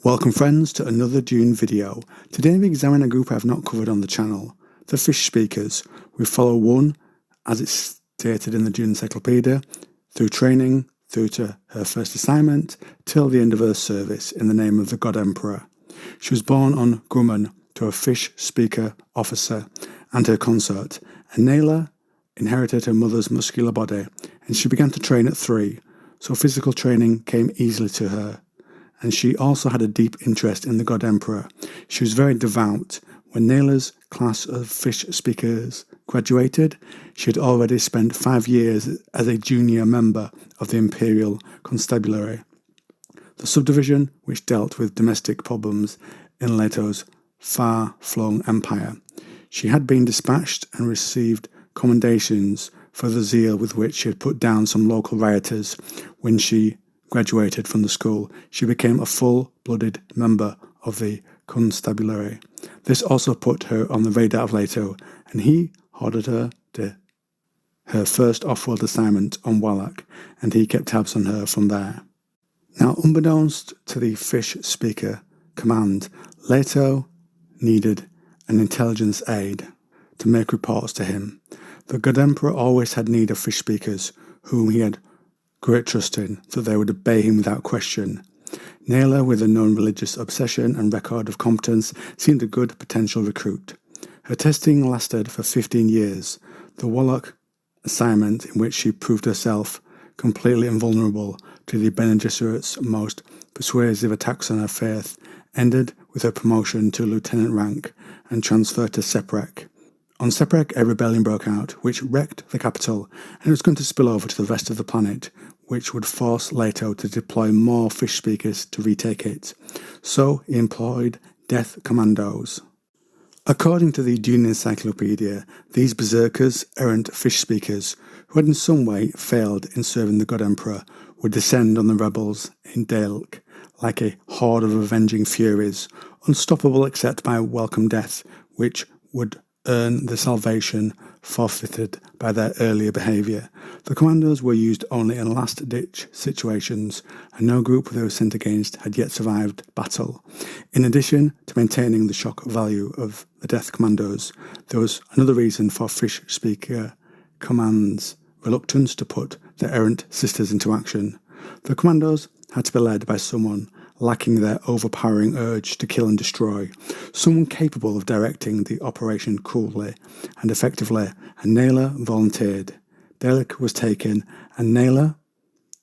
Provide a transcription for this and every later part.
Welcome friends to another Dune video. Today we examine a group I have not covered on the channel, the Fish Speakers. We follow one, as it's stated in the Dune Encyclopedia, through training, through to her first assignment, till the end of her service in the name of the God Emperor. She was born on Grumman to a fish speaker officer and her consort, and Nayla inherited her mother's muscular body, and she began to train at 3, so physical training came easily to her. And she also had a deep interest in the God Emperor. She was very devout. When Nayla's class of fish speakers graduated, she had already spent 5 years as a junior member of the Imperial Constabulary, the subdivision which dealt with domestic problems in Leto's far-flung empire. She had been dispatched and received commendations for the zeal with which she had put down some local rioters. When she graduated from the school, she became a full-blooded member of the constabulary. This also put her on the radar of Leto, and he ordered her to her first off-world assignment on Wallach, and he kept tabs on her from there. Now, unbeknownst to the Fish Speaker Command, Leto needed an intelligence aide to make reports to him. The God Emperor always had need of fish speakers, whom he had great trust in, that they would obey him without question. Nayla, with a known religious obsession and record of competence, seemed a good potential recruit. Her testing lasted for 15 years. The Wallach assignment, in which she proved herself completely invulnerable to the Bene Gesserit's most persuasive attacks on her faith, ended with her promotion to lieutenant rank and transfer to Seprek. On Seprek, a rebellion broke out, which wrecked the capital, and it was going to spill over to the rest of the planet, which would force Leto to deploy more fish speakers to retake it. So he employed death commandos. According to the Dune Encyclopedia, these berserkers, errant fish speakers, who had in some way failed in serving the God Emperor, would descend on the rebels in Dalek like a horde of avenging furies, unstoppable except by welcome death, which would earn the salvation forfeited by their earlier behaviour. The commandos were used only in last-ditch situations, and no group they were sent against had yet survived battle. In addition to maintaining the shock value of the death commandos, there was another reason for Fish Speaker Command's reluctance to put their errant sisters into action. The commandos had to be led by someone lacking their overpowering urge to kill and destroy, someone capable of directing the operation coolly and effectively, and Nayla volunteered. Dalek was taken, and Nayla,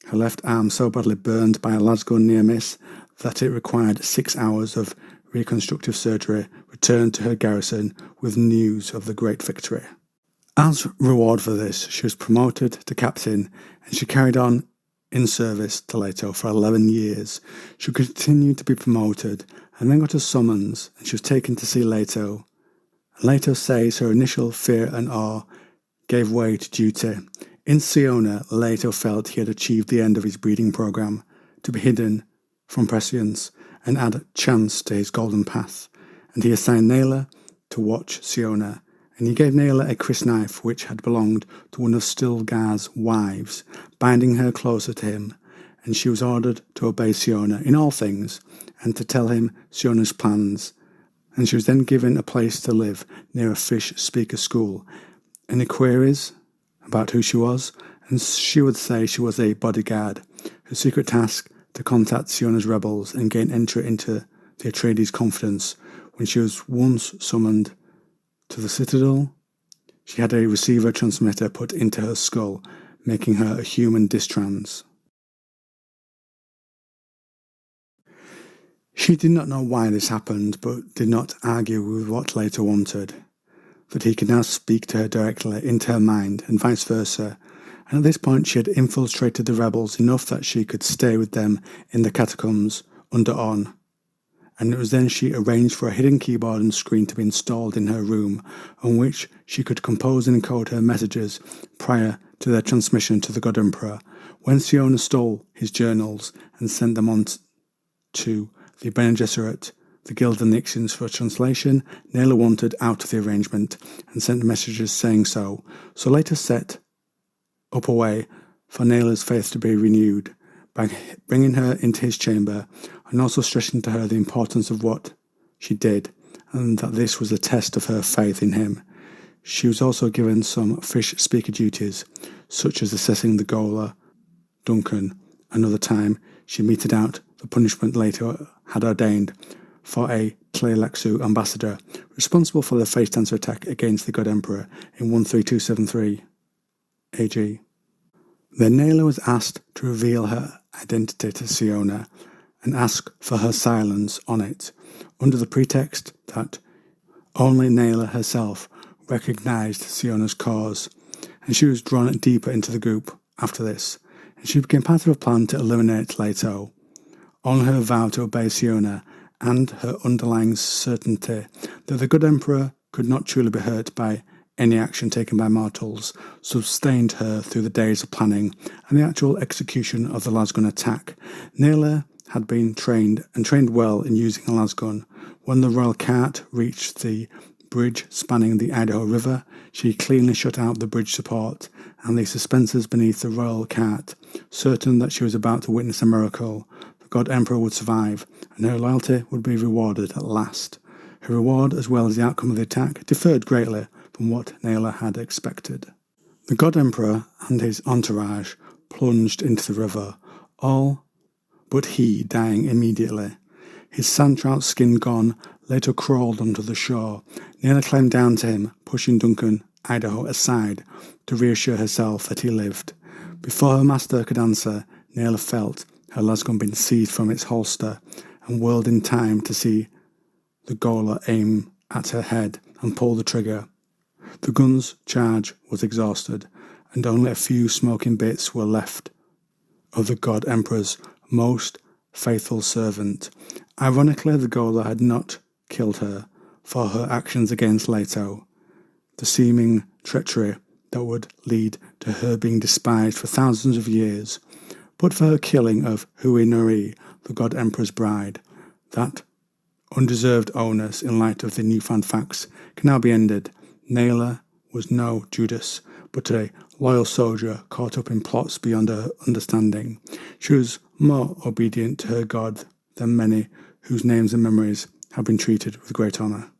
her left arm so badly burned by a lasgun near miss that it required 6 hours of reconstructive surgery, returned to her garrison with news of the great victory. As reward for this, she was promoted to captain, and she carried on in service to Leto for 11 years. She continued to be promoted and then got a summons, and she was taken to see Leto. Leto says her initial fear and awe gave way to duty. In Siona, Leto felt he had achieved the end of his breeding program, to be hidden from prescience and add chance to his golden path, and he assigned Nayla to watch Siona, and he gave Nayla a crysknife which had belonged to one of Stilgar's wives, binding her closer to him, and she was ordered to obey Siona in all things, and to tell him Siona's plans, and she was then given a place to live near a fish speaker school. Any queries about who she was, and she would say she was a bodyguard, her secret task to contact Siona's rebels and gain entry into the Atreides' confidence. When she was once summoned to the Citadel, she had a receiver transmitter put into her skull, making her a human distrans. She did not know why this happened, but did not argue with what Leto wanted, that he could now speak to her directly into her mind, and vice versa, and at this point she had infiltrated the rebels enough that she could stay with them in the catacombs under On. And it was then she arranged for a hidden keyboard and screen to be installed in her room, on which she could compose and encode her messages prior to their transmission to the God Emperor. When Siona stole his journals and sent them on to the Bene Gesserit, the Guild and the Ixians for translation, Nayla wanted out of the arrangement and sent messages saying so. So later set up a way for Nayla's faith to be renewed by bringing her into his chamber and also stressing to her the importance of what she did and that this was a test of her faith in him. She was also given some fish speaker duties, such as assessing the gaoler, Duncan. Another time, she meted out the punishment Leto had ordained for a Tleilexu ambassador responsible for the face dancer attack against the God Emperor in 13273 AG. Then Naila was asked to reveal her identity to Siona and ask for her silence on it, under the pretext that only Naila herself recognised Siona's cause, and she was drawn deeper into the group after this, and she became part of a plan to eliminate Leto. On her vow to obey Siona and her underlying certainty that the good Emperor could not truly be hurt by any action taken by mortals, sustained her through the days of planning and the actual execution of the lasgun attack. Naila had been trained well in using a lasgun. When the royal cart reached the bridge spanning the Idaho River, she cleanly shut out the bridge support and the suspensors beneath the royal cart, certain that she was about to witness a miracle. The God Emperor would survive, and her loyalty would be rewarded at last. Her reward, as well as the outcome of the attack, differed greatly from what Naila had expected. The God Emperor and his entourage plunged into the river, all but he dying immediately. His sand-trout skin gone, Leto crawled onto the shore. Naila climbed down to him, pushing Duncan, Idaho, aside to reassure herself that he lived. Before her master could answer, Naila felt her lasgun being seized from its holster and whirled in time to see the gaoler aim at her head and pull the trigger. The gun's charge was exhausted, and only a few smoking bits were left of the God Emperor's most faithful servant. Ironically, the gaoler had not killed her for her actions against Leto, the seeming treachery that would lead to her being despised for thousands of years, but for her killing of Hui Nuri, the God Emperor's bride. That undeserved onus in light of the newfound facts can now be ended. Naila was no Judas, but a loyal soldier caught up in plots beyond her understanding. She was more obedient to her God than many whose names and memories have been treated with great honour.